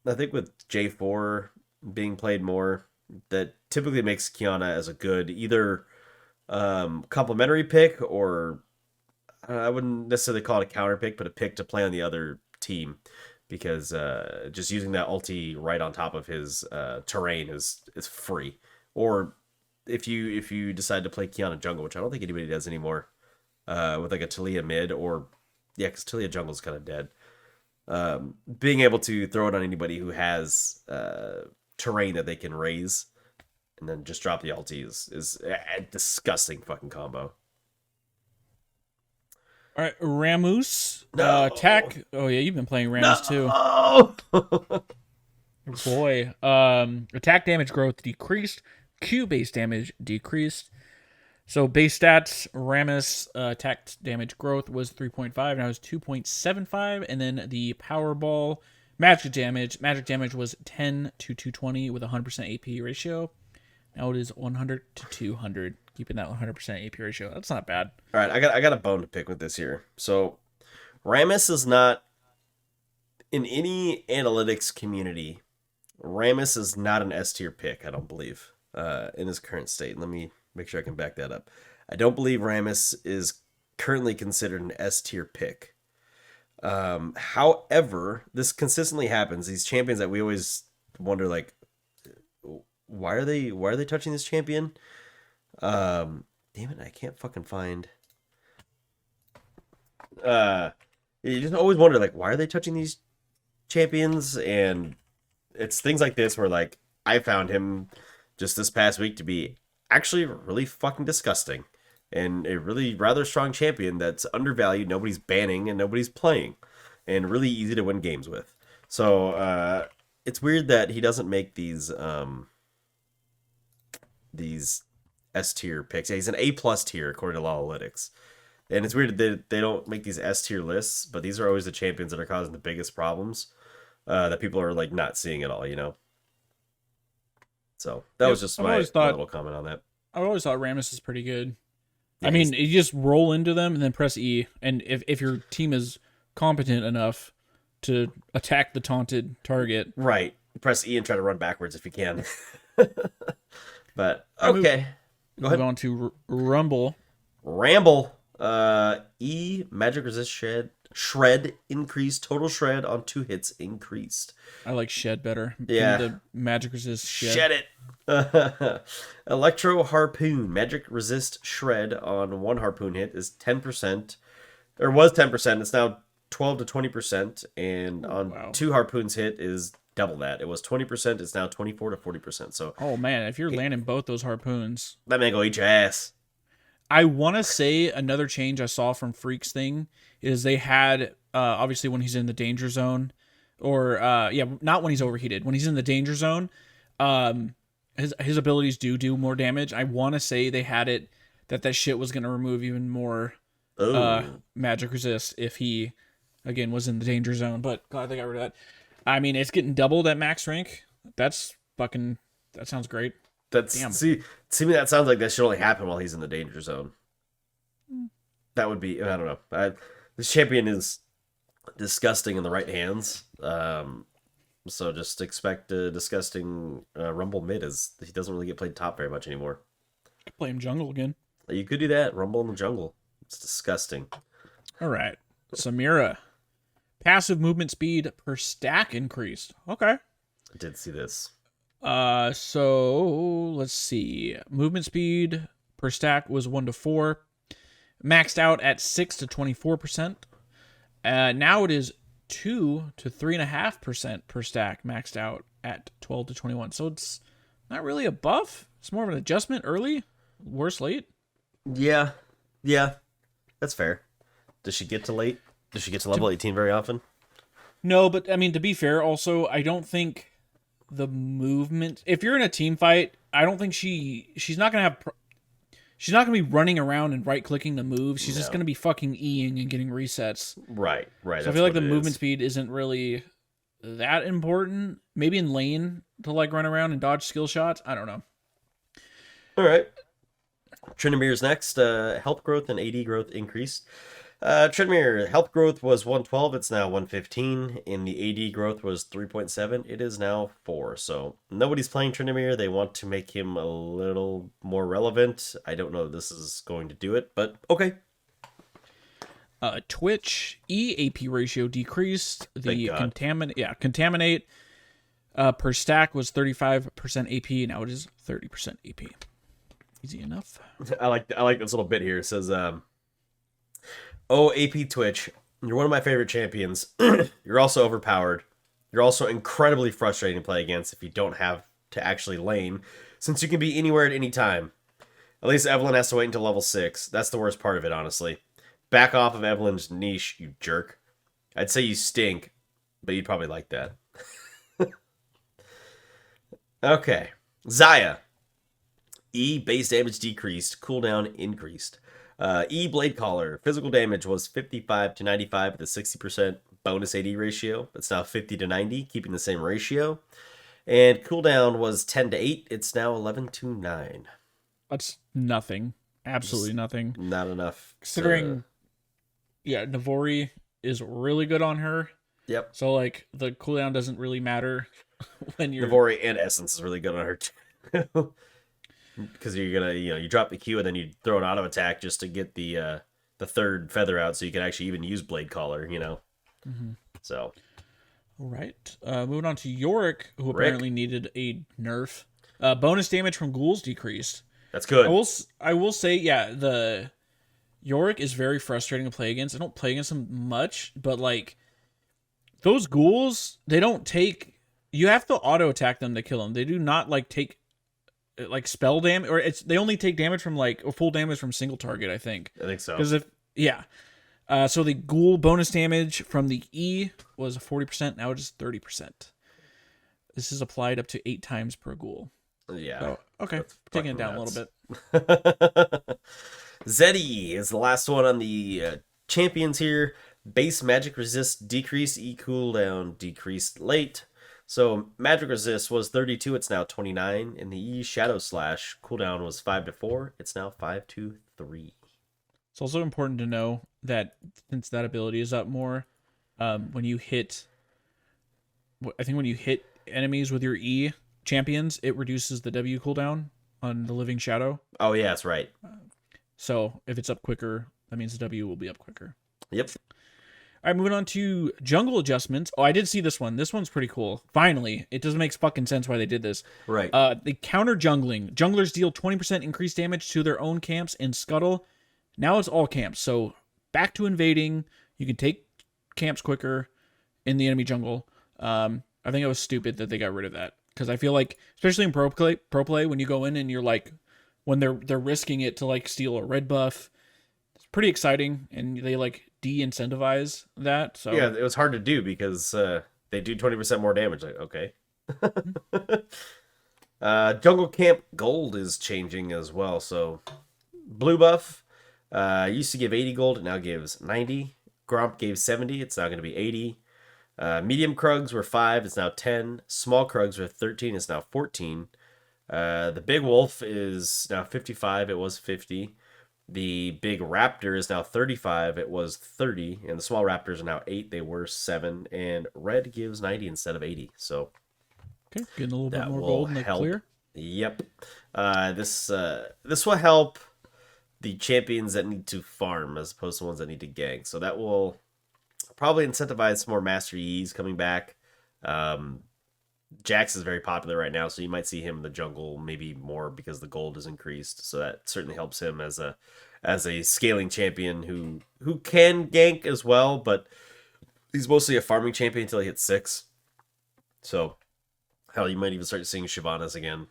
think with J4 being played more, that typically makes Qiyana as a good either complementary pick or I wouldn't necessarily call it a counter pick, but a pick to play on the other team because just using that ulti right on top of his terrain is free. Or if you decide to play Qiyana jungle, which I don't think anybody does anymore, with like a Taliyah mid or because Taliyah jungle is kind of dead. Being able to throw it on anybody who has terrain that they can raise and then just drop the ulti is a disgusting fucking combo. All right, Rammus. No. Attack. Oh yeah, you've been playing Rammus too. No. Boy. Attack damage growth decreased. Q base damage decreased. So base stats, Rammus attack damage growth was 3.5, now it's 2.75, and then the Powerball magic damage was 10 to 220 with a 100% AP ratio. Now it is 100 to 200, keeping that 100% AP ratio. That's not bad. All right, I got a bone to pick with this here. So Rammus is not in any analytics community. Rammus is not an S tier pick, I don't believe, in his current state. Let me make sure I can back that up. I don't believe Rammus is currently considered an S tier pick. However, this consistently happens. These champions that we always wonder, like, why are they touching this champion? Damn it, I can't fucking find. You just always wonder, like, why are they touching these champions? And it's things like this where, like, I found him just this past week to be actually really fucking disgusting and a really rather strong champion that's undervalued, nobody's banning and nobody's playing, and really easy to win games with. So it's weird that he doesn't make these S tier picks. Yeah, he's an A plus tier according to Lowalytics. And it's weird that they don't make these S tier lists, but these are always the champions that are causing the biggest problems that people are like not seeing at all, you know? So that was just my little comment on that. I always thought Rammus is pretty good. Yeah, I mean, you just roll into them and then press E, and if your team is competent enough to attack the taunted target, right, press E and try to run backwards if you can. But okay, go ahead. Move on to Rumble. Ramble. E magic resist shred increased, total shred on 2 hits increased. I like shed better. Yeah, the magic resist shed it. Electro harpoon magic resist shred on 1 harpoon hit is 10%, or was 10%. It's now 12 to 20%, and on 2 harpoons hit is double that. It was 20%. It's now 24 to 40%. So oh man, if you're landing both those harpoons, that man go eat your ass. I want to say another change I saw from Freak's thing is they had, obviously when he's in the danger zone, or, not when he's overheated. When he's in the danger zone, his abilities do more damage. I want to say they had it that shit was going to remove even more magic resist if he, again, was in the danger zone. But glad they got rid of that. I mean, it's getting doubled at max rank. That sounds great. Damn. See, that sounds like that should only happen while he's in the danger zone. That would be, I don't know. This champion is disgusting in the right hands. So just expect a disgusting Rumble mid, as he doesn't really get played top very much anymore. Could play him jungle again. You could do that. Rumble in the jungle. It's disgusting. All right. Samira. Passive movement speed per stack increased. Okay. I did see this. So let's see. Movement speed per stack was 1 to 4, maxed out at 6 to 24%. Now it is 2 to 3.5% per stack, maxed out at 12 to 21. So it's not really a buff. It's more of an adjustment early, worse late. Yeah, that's fair. Does she get to late? Does she get to level 18 very often? No, but I mean, to be fair, also, I don't think the movement, if you're in a team fight, I don't think she's not gonna be running around and right clicking the move. She's just gonna be fucking Eing and getting resets. Right. So I feel like the movement speed isn't really that important. Maybe in lane to like run around and dodge skill shots. I don't know. All right. Trinimir's next. Health growth and AD growth increased. Trinmere, health growth was 112, it's now 115, and the AD growth was 3.7, it is now 4. So nobody's playing Trinmere. They want to make him a little more relevant. I don't know if this is going to do it, but okay. Twitch EAP ratio decreased. The contaminate per stack was 35% AP. Now it is 30% AP. Easy enough. I like this little bit here. It says, "Oh, AP Twitch, you're one of my favorite champions. You're also overpowered. You're also incredibly frustrating to play against if you don't have to actually lane, since you can be anywhere at any time. At least Evelynn has to wait until level 6. That's the worst part of it, honestly. Back off of Evelyn's niche, you jerk. I'd say you stink, but you'd probably like that. Okay. Xayah. E base damage decreased, cooldown increased. E blade caller. Physical damage was 55 to 95 with a 60% bonus AD ratio. It's now 50 to 90, keeping the same ratio. And cooldown was 10 to 8. It's now 11 to 9. That's nothing. Absolutely Just nothing. Not enough. Considering, yeah, Navori is really good on her. Yep. So, like, the cooldown doesn't really matter when you're... Navori and Essence is really good on her, too. Because you're going to, you drop the Q and then you throw an auto attack just to get the third feather out so you can actually even use Blade Caller, Mm-hmm. So... All right. Moving on to Yorick, who apparently needed a nerf. Bonus damage from ghouls decreased. That's good. I will say, yeah, the Yorick is very frustrating to play against. I don't play against him much, but like those ghouls, they don't take. You have to auto attack them to kill them. They do not like take like spell damage, or they only take damage from like or full damage from single target. I think. I think so. Because so the ghoul bonus damage from the E was 40%. Now it's 30%. This is applied up to 8 times per ghoul. Yeah. So, okay. Taking it down nuts. a little bit. Zeddy is the last one on the champions here. Base magic resist decreased. E cooldown decreased late. So magic resist was 32. It's now 29. In the E shadow slash cooldown was 5 to 4. It's now 5 to 3. It's also important to know that since that ability is up more, when you hit enemies with your E champions, it reduces the W cooldown on the Living Shadow. Oh, yeah, that's right. So if it's up quicker, that means the W will be up quicker. Yep. All right, moving on to jungle adjustments. Oh, I did see this one. This one's pretty cool. Finally, it doesn't make fucking sense why they did this. Right. The counter jungling. Junglers deal 20% increased damage to their own camps in Scuttle. Now it's all camps. So back to invading. You can take camps quicker in the enemy jungle. I think it was stupid that they got rid of that. Because I feel like, especially in pro play, when you go in and you're like, when they're risking it to like steal a red buff, it's pretty exciting, and they like de-incentivize that. So yeah, it was hard to do because they do 20% more damage. Like, okay. Jungle Camp Gold is changing as well. So blue buff used to give 80 gold, it now gives 90. Gromp gave 70, it's now going to be 80. Medium Krugs were 5, it's now 10. Small Krugs were 13, it's now 14. The Big Wolf is now 55, it was 50. The Big Raptor is now 35, it was 30. And the Small Raptors are now 8, they were 7. And Red gives 90 instead of 80. So okay, getting a little bit more gold in the clear. Yep. This will help the champions that need to farm as opposed to ones that need to gank. So that will probably incentivize some more Master E's coming back. Jax is very popular right now, so you might see him in the jungle maybe more because the gold is increased. So that certainly helps him as a scaling champion who can gank as well, but he's mostly a farming champion until he hits 6. So hell, you might even start seeing Shyvanas again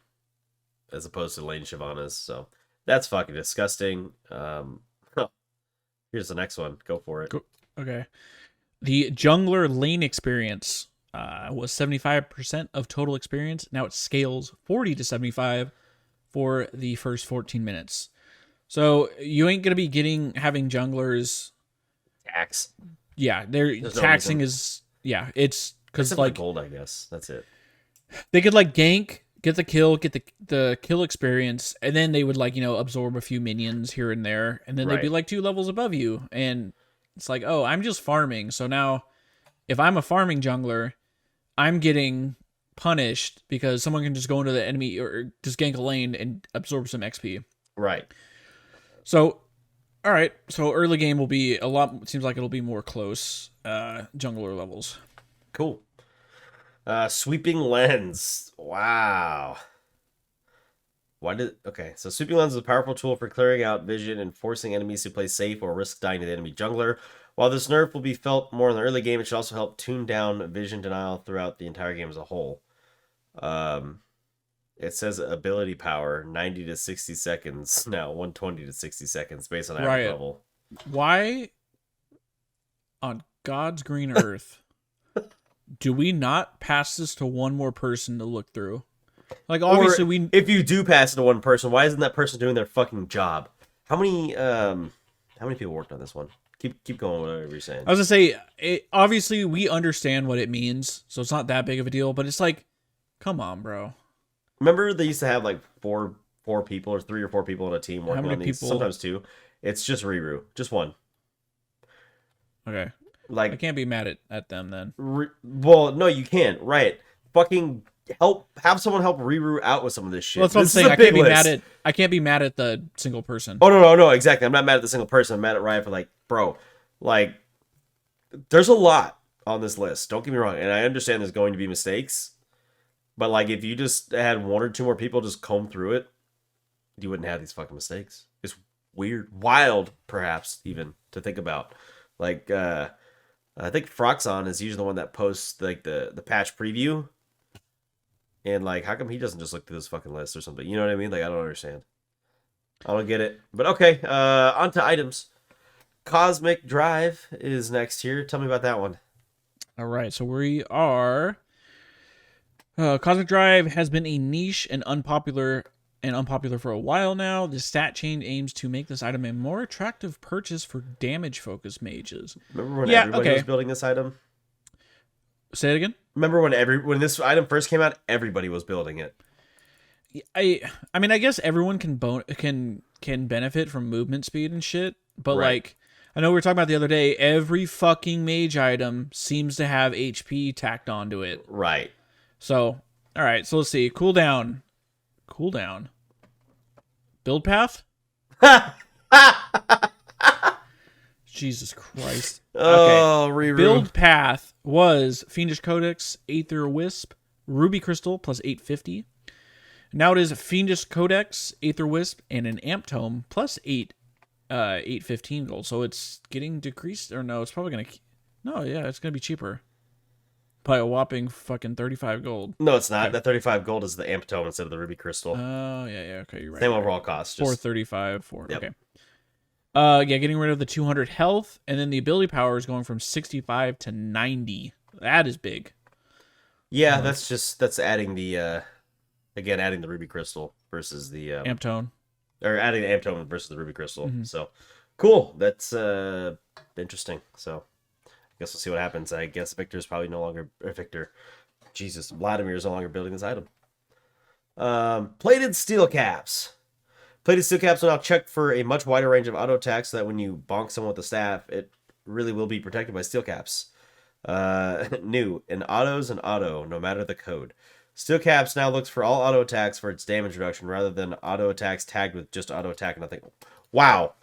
as opposed to lane Shyvanas. So that's fucking disgusting. Here's the next one. Go for it. Okay. The jungler lane experience was 75% of total experience. Now it scales 40 to 75 for the first 14 minutes. So you ain't going to be having junglers tax. Yeah, there's taxing no is it's because like gold, I guess. That's it. They could like gank, get the kill, get the kill experience, and then they would like, absorb a few minions here and there, and then they'd be like 2 levels above you. And it's like, oh, I'm just farming. So now if I'm a farming jungler, I'm getting punished because someone can just go into the enemy or just gank a lane and absorb some XP. Right. So, all right. So early game will be seems like it'll be more close jungler levels. Cool. Sweeping Lens. Wow. So Sweeping Lens is a powerful tool for clearing out vision and forcing enemies to play safe or risk dying to the enemy jungler. While this nerf will be felt more in the early game, it should also help tune down vision denial throughout the entire game as a whole. It says ability power 90 to 60 seconds now, 120 to 60 seconds based on average level. Why on God's green earth do we not pass this to one more person to look through? Like, obviously, if you do pass it to one person, why isn't that person doing their fucking job? How many people worked on this one? Keep going, whatever you're saying. I was gonna say, obviously, we understand what it means, so it's not that big of a deal. But it's like, come on, bro. Remember, they used to have like four people or 3 or 4 people on a team working on these. People? Sometimes 2. It's just Riru, just 1. Okay. Like, I can't be mad at them then. Well, no, you can't. Right? Fucking have someone help Riru out with some of this shit. Well, that's what I'm saying. I can't be mad at the single person. Oh no, exactly. I'm not mad at the single person. I'm mad at Riot for like, bro, like, there's a lot on this list. Don't get me wrong, and I understand there's going to be mistakes, but like, if you just had 1 or 2 more people just comb through it, you wouldn't have these fucking mistakes. It's weird, wild, perhaps even to think about. Like, I think Froxon is usually the one that posts like the patch preview. And like, how come he doesn't just look through this fucking list or something? You know what I mean? Like, I don't understand. I don't get it. But okay, on to items. Cosmic Drive is next here. Tell me about that one. All right, so we are. Cosmic Drive has been a niche and unpopular for a while now. The stat change aims to make this item a more attractive purchase for damage-focused mages. Remember when everybody was building this item? Say it again? Remember when this item first came out, everybody was building it. I mean, I guess everyone can benefit from movement speed and shit, but right. Like, I know we were talking about the other day, every fucking mage item seems to have HP tacked onto it. Right. So, all right, so let's see. Cooldown. Build path? Jesus Christ. Oh, okay. Build path was Fiendish Codex, Aether Wisp, Ruby Crystal plus 850. Now it is Fiendish Codex, Aether Wisp, and an Amp Tome plus 815 gold. So it's getting decreased, or no, it's probably going to... No, yeah, it's going to be cheaper. By a whopping fucking 35 gold. No, it's not. Okay. That 35 gold is the Amp Tome instead of the Ruby Crystal. Oh, yeah, okay, you're right. Same overall cost. 435, yep. Okay. Yeah, getting rid of the 200 health, and then the ability power is going from 65 to 90. That is big. Yeah, that's adding the adding the Ruby Crystal versus the Amp Tome. Or adding the Amp Tome versus the Ruby Crystal. Mm-hmm. So cool. That's interesting. So I guess we'll see what happens. I guess Victor's probably no longer Jesus, Vladimir is no longer building this item. Plated steel caps. Plated steel caps will now check for a much wider range of auto attacks so that when you bonk someone with the staff, it really will be protected by steel caps. New, in autos and auto, no matter the code. Steel caps now looks for all auto attacks for its damage reduction rather than auto attacks tagged with just auto attack and nothing. Wow.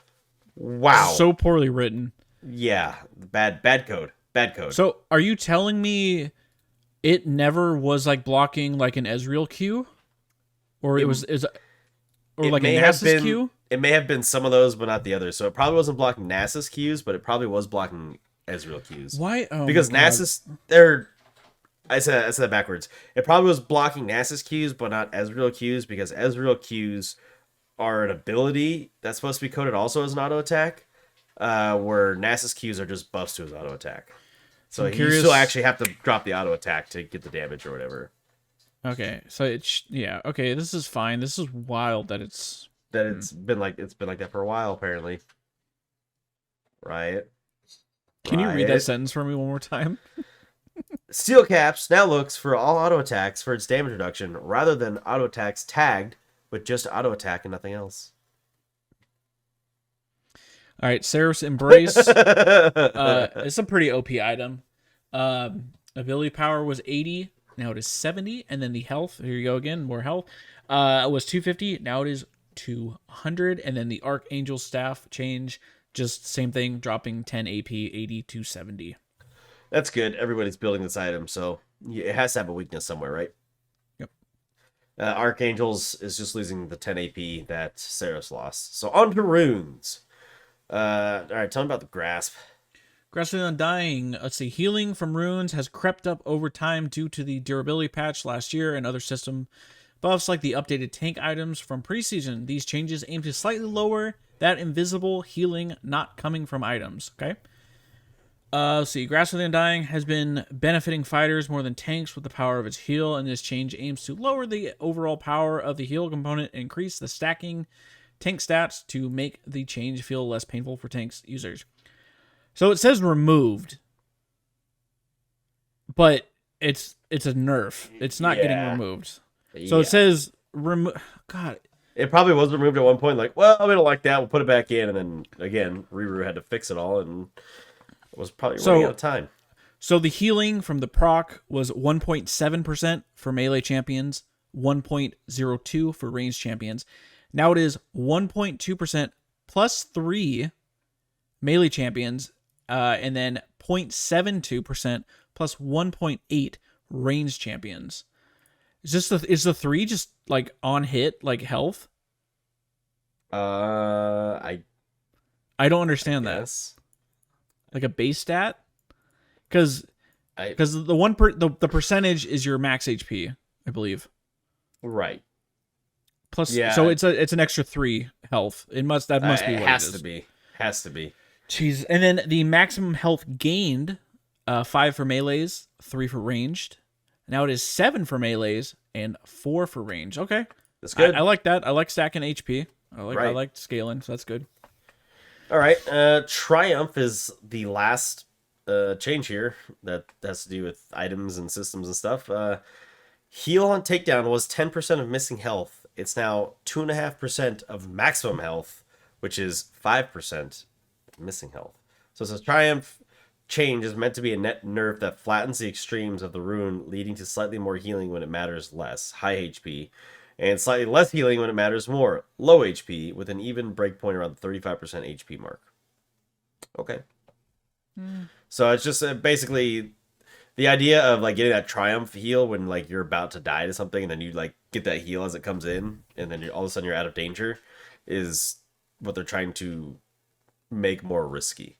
So poorly written. Yeah, bad code. So are you telling me it never was like blocking like an Ezreal Q? Or it like a Nasus Q? It may have been some of those, but not the others. So it probably wasn't blocking Nasus Qs, but it probably was blocking Ezreal Qs. Why? Oh, because Nasus, I said that backwards. It probably was blocking Nasus Qs, but not Ezreal Qs, because Ezreal Qs are an ability that's supposed to be coded also as an auto attack, where Nasus Qs are just buffs to his auto attack. So you still actually have to drop the auto attack to get the damage or whatever. Okay, so okay, this is fine. This is wild that it's been like that for a while apparently. Right? Can you read that sentence for me one more time? Steel caps now looks for all auto attacks for its damage reduction rather than auto attacks tagged with just auto attack and nothing else. All right, Seraph's Embrace. It's a pretty OP item. Ability power was 80. Now it is 70. And then the health, here you go again, more health. It was 250. Now it is 200. And then the Archangel Staff change, just same thing, dropping 10 AP, 80 to 70. That's good. Everybody's building this item, so it has to have a weakness somewhere, right? Yep. Archangels is just losing the 10 AP that Seraph's lost. So on to runes. All right, tell me about the Grasp. Grasp of the Undying. Let's see. Healing from runes has crept up over time due to the durability patch last year and other system buffs like the updated tank items from preseason. These changes aim to slightly lower that invisible healing not coming from items. Okay. Let's see. Grasp of the Undying has been benefiting fighters more than tanks with the power of its heal, and this change aims to lower the overall power of the heal component and increase the stacking tank stats to make the change feel less painful for tanks users. So it says removed, but it's a nerf. It's not getting removed. So it says remove. God, it probably was removed at one point. Like, well, we don't like that. We'll put it back in, and then again, Riru had to fix it all, and it was probably running out of time. So the healing from the proc was 1.7% for melee champions, 1.02 for ranged champions. Now it is 1.2% plus 3 melee champions, and then 0.72% plus 1.8 ranged champions. Is the 3 just like on hit like health? I don't understand that. Like a base stat, because the percentage is your max HP, I believe. Right. Plus, so it's an extra 3 health. That must be what it is. Has to be. Jeez, and then the maximum health gained, 5 for melees, 3 for ranged. Now it is 7 for melees and 4 for range. Okay, that's good. I like that. I like stacking HP. I like scaling, so that's good. All right, Triumph is the last change here that has to do with items and systems and stuff. Heal on takedown was 10% of missing health. It's now 2.5% of maximum health, which is 5% missing health. So it says Triumph change is meant to be a net nerf that flattens the extremes of the rune, leading to slightly more healing when it matters less, high HP, and slightly less healing when it matters more, low HP, with an even breakpoint around the 35% HP mark. Okay. So it's just basically the idea of like getting that Triumph heal when like you're about to die to something, and then you like get that heal as it comes in, and then all of a sudden you're out of danger, is what they're trying to make more risky.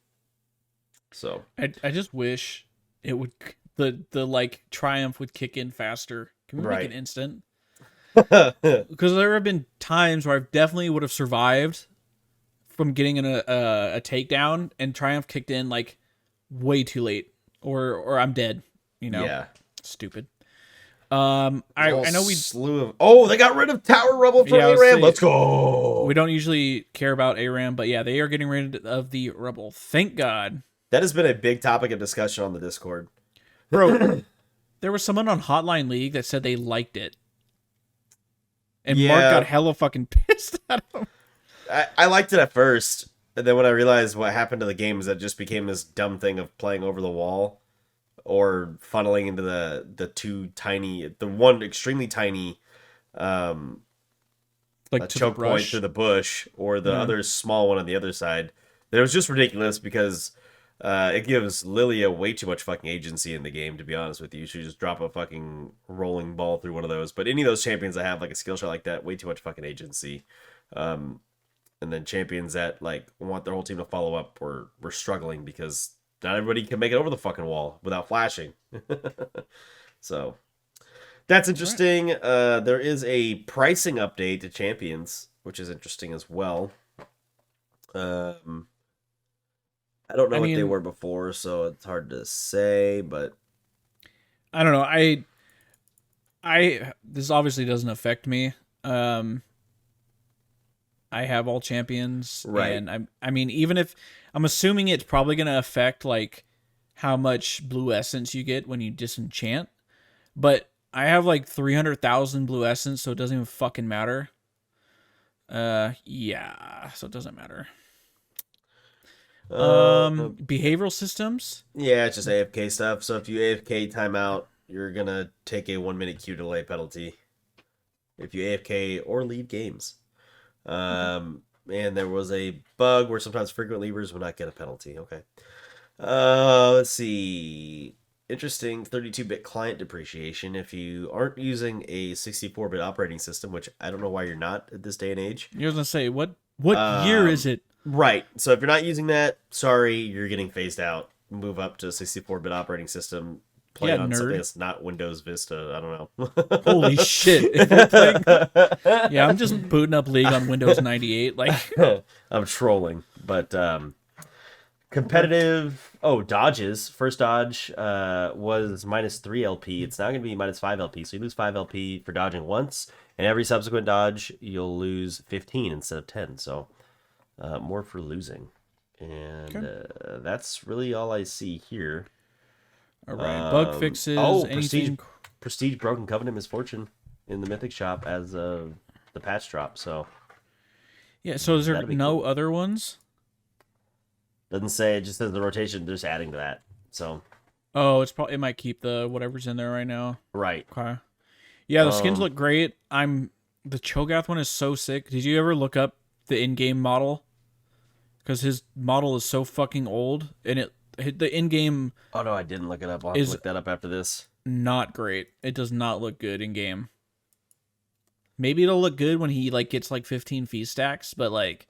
So I just wish it would the like Triumph would kick in faster. Can we make it instant? Because there have been times where I definitely would have survived from getting a takedown, and Triumph kicked in like way too late, or I'm dead. You know, stupid. I know we slew of. They got rid of Tower Rebel from ARAM. Let's go. We don't usually care about ARAM, but yeah, they are getting rid of the Rebel. Thank God. That has been a big topic of discussion on the Discord, bro. There was someone on Hotline League that said they liked it. And Mark got hella fucking pissed at him. I liked it at first, and then when I realized what happened to the game is that it just became this dumb thing of playing over the wall or funneling into the one extremely tiny like choke point through the bush, or the other small one on the other side. It was just ridiculous because it gives Lilia way too much fucking agency in the game, to be honest with you. She just drop a fucking rolling ball through one of those. But any of those champions that have like a skill shot like that, way too much fucking agency. And then champions that like want their whole team to follow up we're struggling because not everybody can make it over the fucking wall without flashing. So that's interesting. There is a pricing update to champions, which is interesting as well. I don't know what they were before, so it's hard to say, but I don't know. This obviously doesn't affect me. I have all champions, right? And I mean, even if I'm assuming it's probably going to affect like how much blue essence you get when you disenchant, but I have like 300,000 blue essence, so it doesn't even fucking matter. Yeah, so it doesn't matter. Behavioral systems. Yeah, it's just AFK stuff. So if you AFK timeout, you're gonna take a 1 minute queue delay penalty. If you AFK or leave games. And there was a bug where sometimes frequent leavers would not get a penalty. Okay. Let's see. Interesting 32-bit client depreciation. If you aren't using a 64-bit operating system, which I don't know why you're not at this day and age. You're gonna say what year is it? Right. So if you're not using that, sorry, you're getting phased out. Move up to a 64-bit operating system. play Yeah, on something nerd. that's not Windows Vista. I don't Holy shit. If I'm playing... Yeah, I'm just booting up League on Windows 98. Like, know. I'm trolling, but competitive. Oh, dodges. First dodge was -3 LP. It's now going to be -5 LP. So you lose 5 LP for dodging once, and every subsequent dodge you'll lose 15 instead of 10. So more for losing. And that's really all I see here. all right. Bug fixes. Oh, anything... Prestige Broken Covenant Misfortune in the Mythic Shop as the patch drop. So Yeah, so is there that'd be no cool. other ones? Doesn't say, it just says the rotation. They're just adding to that. So Oh, it's probably... It might keep the whatever's in there right now. right. Okay. Yeah, the skins look great. The Cho'Gath one is so sick. Did you ever look up the in-game model? Because his model is so fucking old, and the in-game Oh no, I didn't look it up. I'll have to look that up after this. not great. It does not look good in-game. Maybe it'll look good when he like gets like 15 feast stacks, but like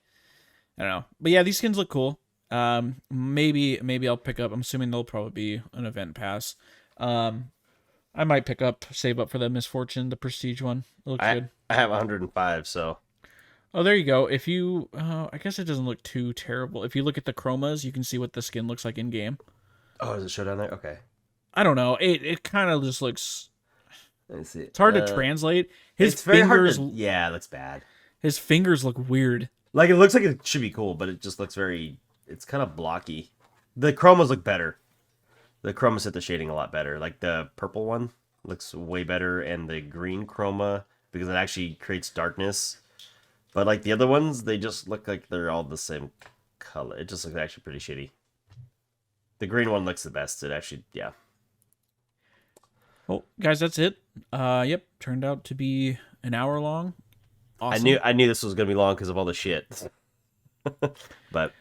I don't know. But yeah, these skins look cool. Maybe I'll pick up. I'm assuming they'll probably be an event pass. I might save up for the Misfortune, the Prestige one. It looks good. I have 105, so Oh, there you go. If you, I guess it doesn't look too terrible. If you look at the chromas, you can see what the skin looks like in game. oh, does it show down there? Okay, I don't know. It kind of just looks. let me see. It's hard to translate. His It's very hard fingers. to, yeah, it looks bad. His fingers look weird. Like, it looks like it should be cool, but it just looks very... It's kind of blocky. The chromas look better. The chromas hit the shading a lot better. Like, the purple one looks way better, and the green chroma, because it actually creates darkness. But, like, the other ones, they just look like they're all the same color. It just looks actually pretty shitty. The green one looks the best. It actually, yeah. Well, guys, that's it. Yep, turned out to be an hour long. Awesome. I knew this was gonna be long because of all the shit. But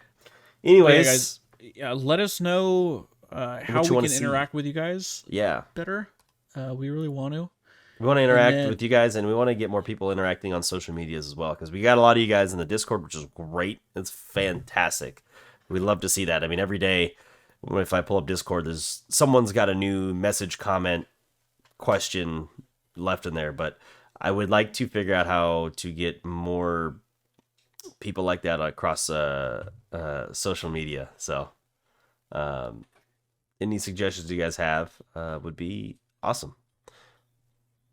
anyways, yeah, guys, let us know how we can interact with you guys yeah, better. We really want to. we want to interact with you guys, and we want to get more people interacting on social medias as well, because we got a lot of you guys in the Discord, which is great. It's fantastic. We love to see that. I mean, every day if I pull up Discord, there's someone's got a new message, comment, question left in there. But I would like to figure out how to get more people like that across social media. So any suggestions you guys have would be awesome.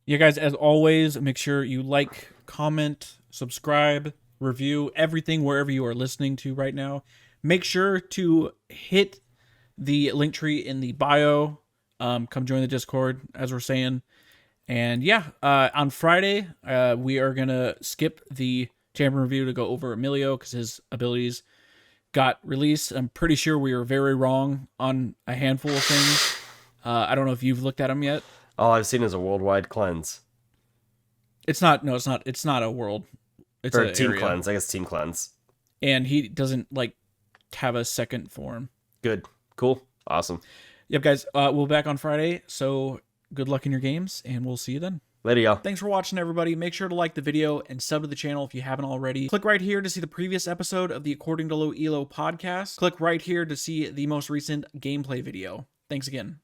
Yeah, guys, as always, make sure you like, comment, subscribe, review, everything wherever you are listening to right now. Make sure to hit the link tree in the bio. Come join the Discord, as we're saying. And yeah, on Friday, we are going to skip the champion review to go over Emilio because his abilities got released. I'm pretty sure we were very wrong on a handful of things. I don't know if you've looked at them yet. All I've seen is a worldwide cleanse. It's not a world. It's or a team area. cleanse. I guess team cleanse. And he doesn't like have a second form. Good. Cool. Awesome. Yep, guys. We'll be back on Friday. So good luck in your games, and we'll see you then. Later, y'all. Thanks for watching, everybody. Make sure to like the video and sub to the channel if you haven't already. Click right here to see the previous episode of the According to Low Elo podcast. Click right here to see the most recent gameplay video. Thanks again.